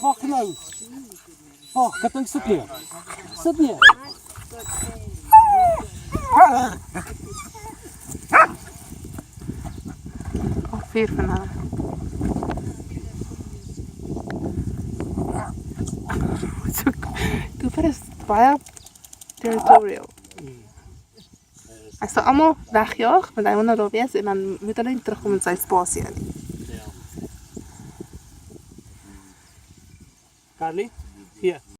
Wacht nou. Wacht, ik heb een stukje. Zit neer. Of 4 vanavond. Cooper is baie territorial. Hy sal almal wegjaag, want hy wil nou daar wees en dan moet hulle nie terugkom in sy spasie nie. Carly, hier.